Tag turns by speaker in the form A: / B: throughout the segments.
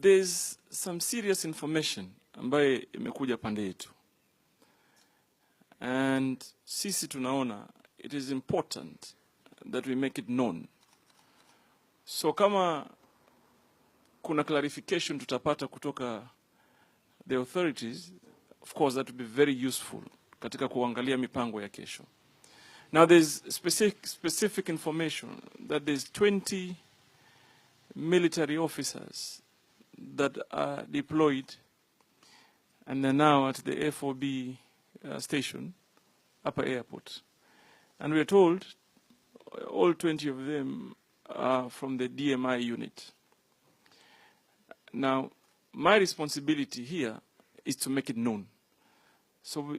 A: there's some serious information ambaye imekuja pande yetu. And sisi tunaona it is important that we make it known. So kama kuna clarification tutapata kutoka the authorities, of course that would be very useful katika kuangalia mipango ya kesho. Now there's specific information that there's 20 military officers that are deployed and they're now at the A4B station, Upper Airport. And we're told all 20 of them are from the DMI unit. Now, my responsibility here is to make it known. So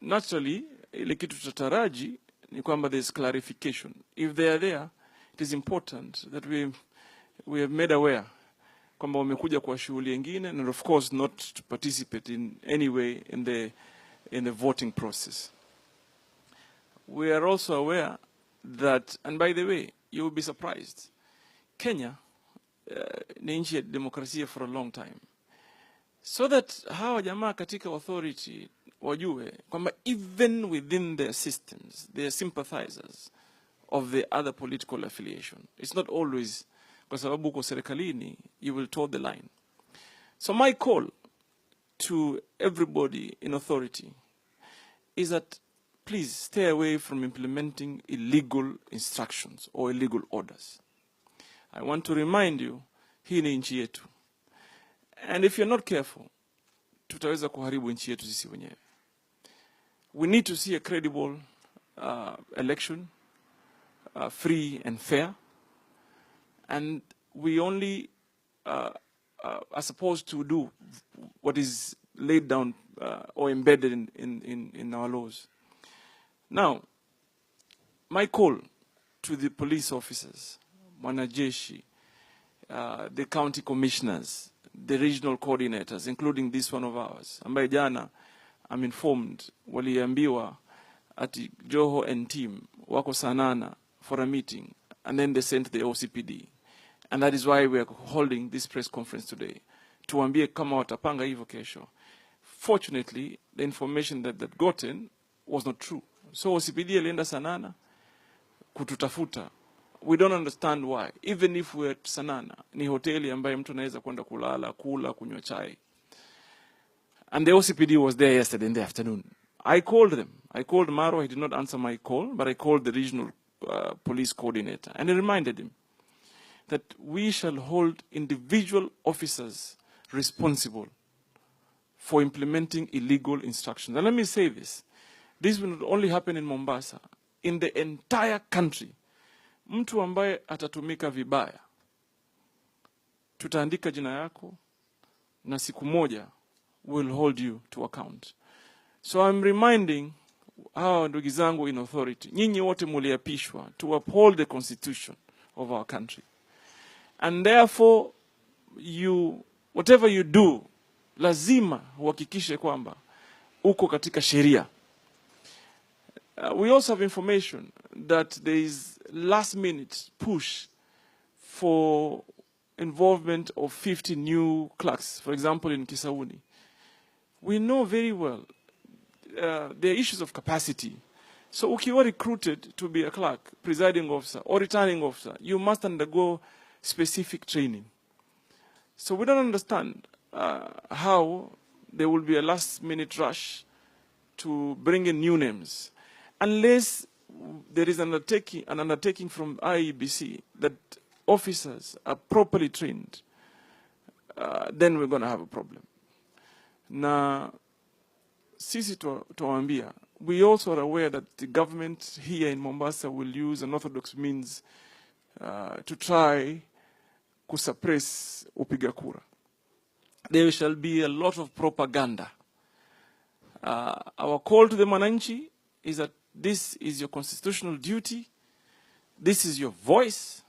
A: naturally, ile kitu tutaraji ni kwamba there's clarification. If they are there, it is important that we have made aware kwamba wamekuja kwa shughuli nyingine, and of course not to participate in any way in the voting process. We are also aware that, and by the way, you will be surprised, Kenya ni nchi ya demokrasia for a long time. So that hawa jamaa katika authority wajue kwamba even within their systems, they are sympathizers of the other political affiliation. It's not always kwa sababu uko serikalini, you will toe the line. So my call to everybody in authority is that please stay away from implementing illegal instructions or illegal orders. I want to remind you, hii ni nchi yetu. And if you're not careful, tutaweza kuharibu nchi yetu sisi wenyewe. We need to see a credible election, free and fair. And we only are supposed to do what is laid down or embedded in our laws. Now, my call to the police officers, wanajeshi, the county commissioners, the regional coordinators, including this one of ours, ambaye jana I'm informed waliambiwa ati Joho and team wako Sanana for a meeting, and then they sent the OCPD. And that is why we are holding this press conference today, tuambie kama watapanga hivyo kesho. Fortunately, the information that they'd gotten was not true. So OCPD alienda Sanana kututafuta. We don't understand why. Even if we're at Sanana, ni hoteli ambaye mtu anaweza kwenda kulala, kula, kunywa chai. And the OCPD was there yesterday in the afternoon. I called them. I called Maro. He did not answer my call, but I called the regional police coordinator. And I reminded him that we shall hold individual officers responsible for implementing illegal instructions. And let me say this. This will not only happen in Mombasa. In the entire country, mtu ambaye atatumika vibaya, tutaandika jina yako, na siku moja will hold you to account. So I'm reminding hawa ndugu zangu in authority, nyinyi wote muliapishwa to uphold the constitution of our country. And therefore, whatever you do, lazima uhakikishe kwamba uko katika sheria. We also have information that there is last-minute push for involvement of 50 new clerks, for example, in Kisauni. We know very well there are issues of capacity. So if you are recruited to be a clerk, presiding officer, or returning officer, you must undergo specific training. So we don't understand how there will be a last-minute rush to bring in new names, unless there is an undertaking from IEBC that officers are properly trained. Then we're going to have a problem. Na sisi tuwaambia, we also are aware that the government here in Mombasa will use unorthodox means to try to suppress upiga kura. There shall be a lot of propaganda. Our call to the Mwananchi is that this is your constitutional duty. This is your voice.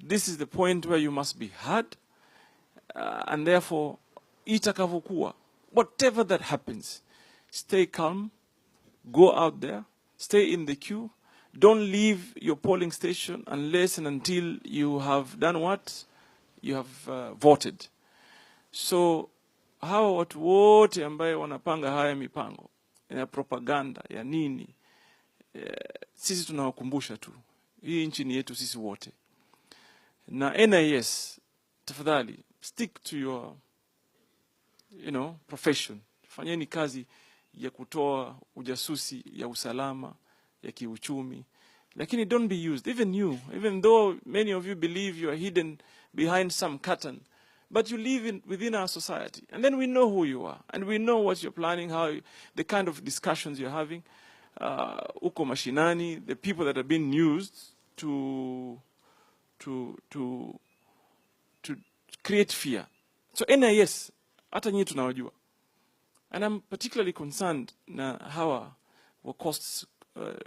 A: This is the point where you must be heard. And therefore, itakavyokuwa, whatever that happens, stay calm, go out there, stay in the queue. Don't leave your polling station unless and until you have done what? You have voted. So hawa watu wote ambaye wanapanga haya mipango ya propaganda ya nini, sisi tunawakumbusha tu, hii nchi ni yetu sisi wote. Na NIS, tafadhali stick to your profession. Fanyeni kazi ya kutoa ujasusi ya usalama, ya kiuchumi. Lakini don't be used, even though many of you believe you are hidden behind some curtain, but you live within our society. And then we know who you are, and we know what you're planning, the kind of discussions you're having. Uko mashinani, the people that have been used to create fear. So NIS, hata nyinyi tunawajua. And I'm particularly concerned na hawa wa coast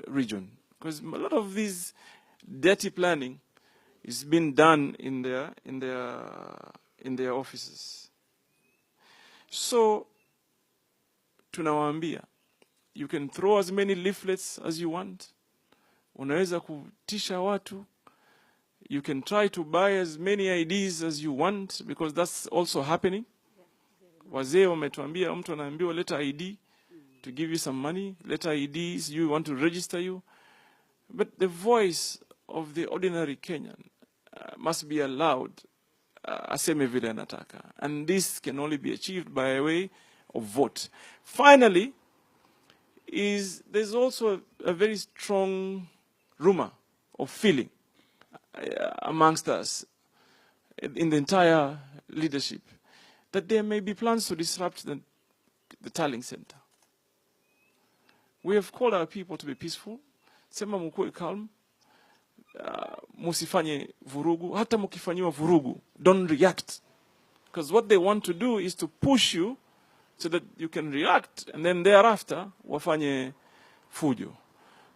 A: region, because a lot of this dirty planning is being done in their offices. So tunawaambia, you can throw as many leaflets as you want. Unaweza kutisha watu. You can try to buy as many IDs as you want, because that's also happening. Wazee wametuambia, mtu anaambiwa leta ID to give you some money, leta IDs, you want to register you. But the voice of the ordinary Kenyan must be allowed aseme vile anataka. And this can only be achieved by a way of vote. Finally, there's also a very strong rumor of feeling amongst us in the entire leadership that there may be plans to disrupt the tallying center. We have called our people to be peaceful. Sema mkuwe calm. Musifanye vurugu. Hata mukifanyiwa vurugu, don't react. Because what they want to do is to push you so that you can react, and then thereafter wafanye fujo.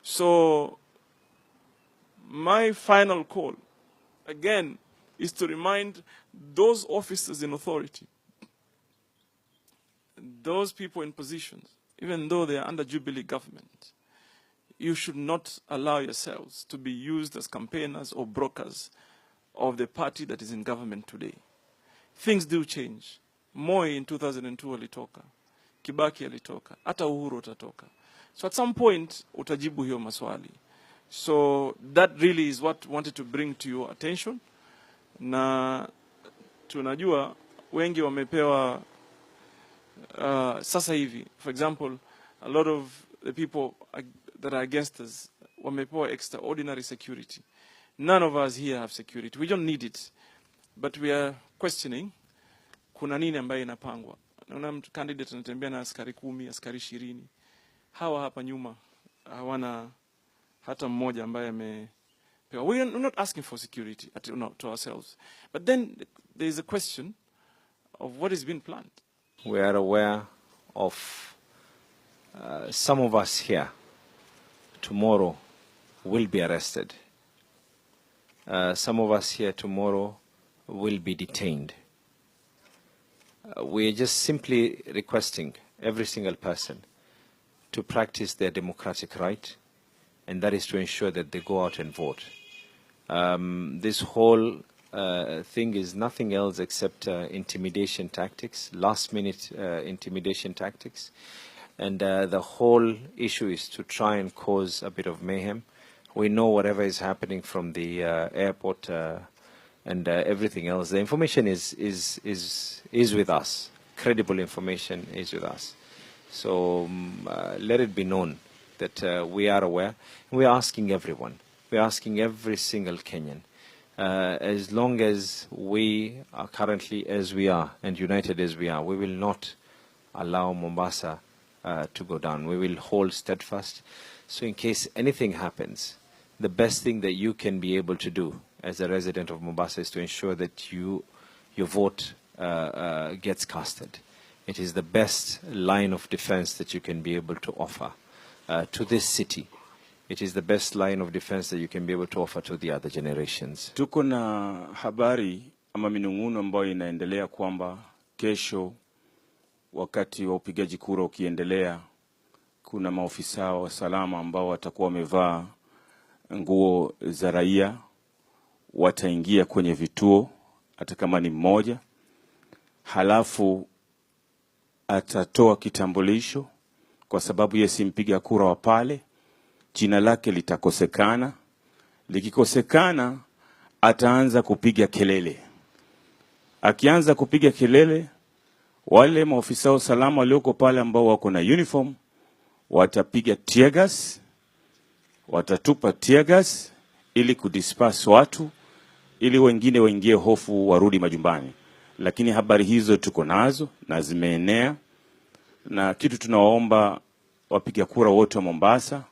A: So my final call, again, is to remind those officers in authority, those people in positions, even though they are under Jubilee government, you should not allow yourselves to be used as campaigners or brokers of the party that is in government today. Things do change. Moi in 2002 alitoka. Kibaki alitoka. Hata Uhuru utatoka. So at some point, utajibu hiyo maswali. So that really is what I wanted to bring to your attention. Na tunajua wengi wamepewa sasa hivi. For example, a lot of the people that are against us wamepewa extraordinary security. None of us here have security. We don't need it. But we are questioning kuna nini ambaye inapangwa. Naona candidate anatembea na askari 10, askari 20. Hawa hapa nyuma hawana hata mmoja ambaye amepewa. We're not asking for security to ourselves. But then there is a question of what has been planned.
B: We are aware of some of us here tomorrow will be arrested. Some of us here tomorrow will be detained. We are just simply requesting every single person to practice their democratic right, and that is to ensure that they go out and vote. This whole thing is nothing else except intimidation tactics, last-minute intimidation tactics. And the whole issue is to try and cause a bit of mayhem. We know whatever is happening from the airport and everything else. The information is with us. Credible information is with us. So let it be known that we are aware. We are asking everyone. We are asking every single Kenyan. As long as we are currently as we are and united as we are, we will not allow Mombasa to go down. We will hold steadfast. So in case anything happens, the best thing that you can be able to do as a resident of Mombasa is to ensure that your vote gets casted. It is the best line of defense that you can be able to offer to this city. It is the best line of defense that you can be able to offer to the other generations.
C: Tuko na habari ama minung'uno ambayo inaendelea kwamba kesho wakati wa upigaji kura ukiendelea, kuna maofisa wa usalama ambao watakuwa wamevaa nguo za raia, wataingia kwenye vituo hata kama ni mmoja. halafu atatoa kitambulisho kwa sababu yeye si mpiga kura wa pale, jina lake litakosekana. Likikosekana ataanza kupiga kelele. Akianza kupiga kelele, wale maofisa wa usalama walioko pale ambao wako na uniform watapiga tear gas, watatupa tear gas ili kudisperse watu, ili wengine waingie hofu warudi majumbani. Lakini habari hizo tuko nazo na zimeenea, na kitu tunawaomba wapiga kura wote wa Mombasa,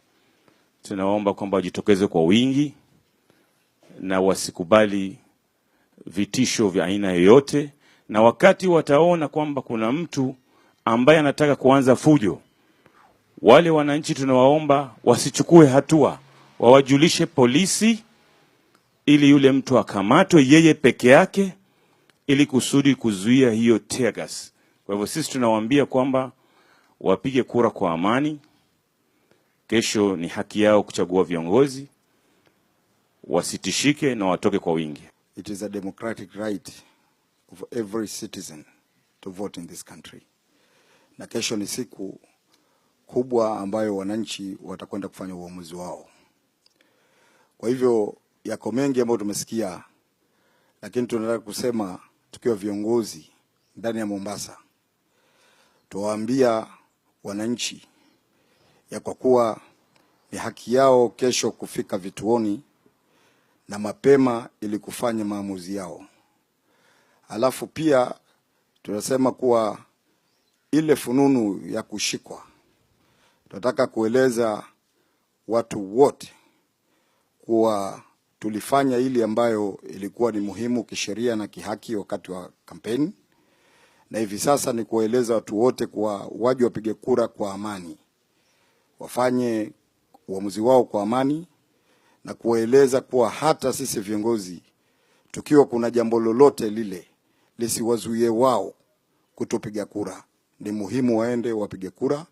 C: tunawaomba kwamba wajitokeze kwa wingi na wasikubali vitisho vya aina yoyote, na wakati wataona kwamba kuna mtu ambaye anataka kuanza fujo, wale wananchi tunawaomba wasichukue hatua, wawajulishe polisi ili yule mtu akamatwe yeye peke yake, ili kusudi kuzuia hiyo tear gas. Kwa hivyo sisi tunawaambia kwamba wapige kura kwa amani. Kesho ni haki yao kuchagua viongozi, wasitishike na watoke kwa wingi.
D: It is a democratic right of every citizen to vote in this country. Na kesho ni siku kubwa ambayo wananchi watakwenda kufanya uamuzi wao. Kwa hivyo yako mengi ambayo tumesikia, lakini tunataka kusema tukiwa viongozi ndani ya Mombasa, tuwaambia wananchi ya kwa kuwa ni haki yao kesho kufika vituoni na mapema ili kufanya maamuzi yao. Alafu pia tunasema kuwa ile fununu ya kushikwa, tunataka kueleza watu wote kuwa tulifanya ili ambayo ilikuwa ni muhimu kisheria na kihaki wakati wa kampeni, na hivi sasa ni kueleza watu wote kuwa waje wapige kura kwa amani, wafanye uamuzi wao kwa amani, na kueleza kuwa hata sisi viongozi tukiwa kuna jambo lolote lile lisiwazuie wao kutopiga kura. Ni muhimu waende wapige kura,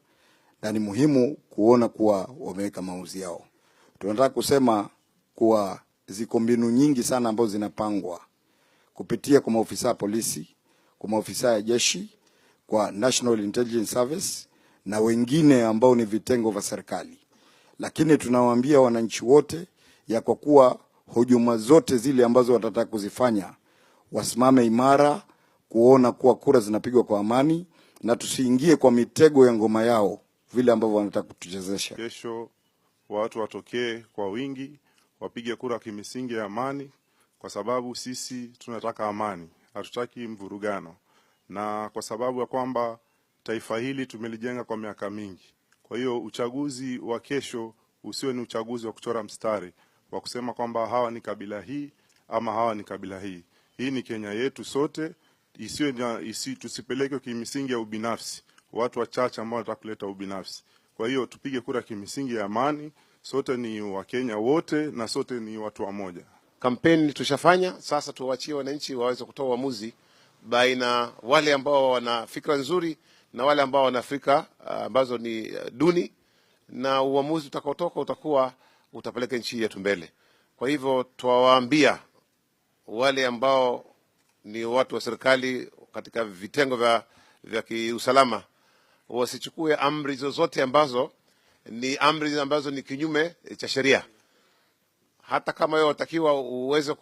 D: na ni muhimu kuona kuwa wameweka maamuzi yao. Tunataka kusema kuwa ziko mbinu nyingi sana ambazo zinapangwa kupitia kwa maofisa ya polisi, kwa maofisa ya jeshi, kwa National Intelligence Service na wengine ambao ni vitengo vya serikali. Lakini tunawaambia wananchi wote ya kwa kuwa hujuma zote zile ambazo watataka kuzifanya, wasimame imara kuona kuwa kura zinapigwa kwa amani, na tusiingie kwa mitego ya ngoma yao vile ambavyo wanataka kutuchezesha.
E: Kesho watu watokee kwa wingi, wapige kura kimisingi ya amani, kwa sababu sisi tunataka amani, hatutaki mvurugano. Na kwa sababu ya kwamba taifa hili tumelijenga kwa miaka mingi. Kwa hiyo uchaguzi wa kesho usiwe ni uchaguzi wa kuchora mstari, wa kusema kwamba hawa ni kabila hii ama hawa ni kabila hii. Hii ni Kenya yetu sote, tusipeleke kimisingi ya ubinafsi, watu wachache ambao wanataka kuleta ubinafsi. Kwa hiyo tupige kura kimisingi ya amani, sote ni Wakenya wote na sote ni watu wa moja.
F: Kampeni tushafanya, sasa tuwaachie wananchi waweze kutoa uamuzi baina wale ambao wana fikra nzuri na wale ambao wana fikra ambazo ni duni, na uamuzi utakaotoka utakuwa utapeleka nchi yetu mbele. Kwa hivyo tuwaambia wale ambao ni watu wa serikali katika vitengo vya kiusalama wasichukue amri zozote ambazo ni kinyume cha sheria. Hata kama wewe watakiwa uweze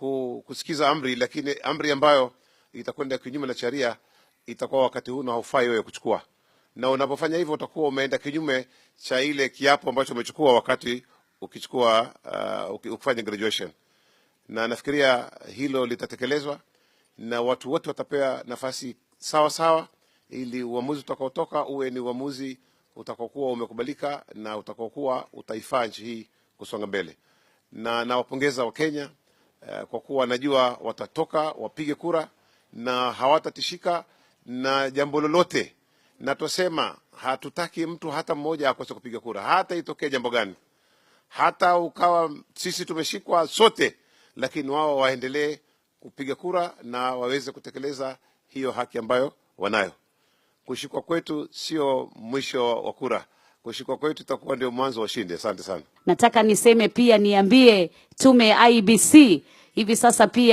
F: kusikiza amri, lakini amri ambayo itakwenda kinyume na sheria itakuwa wakati huu na haufai wewe kuchukua. Na unapofanya hivyo utakuwa umeenda kinyume cha ile kiapo ambacho umechukua wakati ukifanya graduation. Na nafikiria hilo litatekelezwa na watu wote watapewa nafasi sawa sawa, ili uamuzi utakaotoka uwe ni uamuzi utakokuwa umekubalika na utakokuwa utaifaa nchi hii kusonga mbele. Na nawapongeza Wakenya kwa kuwa najua watatoka wapige kura na hawatatishika na jambo lolote. Na tusema hatutaki mtu hata mmoja akose kupiga kura, hata itokee jambo gani, hata ukawa sisi tumeshikwa sote, lakini wao waendelee kupiga kura na waweze kutekeleza hiyo haki ambayo wanayo. Kushikwa kwetu sio mwisho wa kura, kushikwa kwetu itakuwa ndio mwanzo wa ushindi. Asante sana.
G: Nataka niseme pia, niambie tume IEBC hivi sasa pia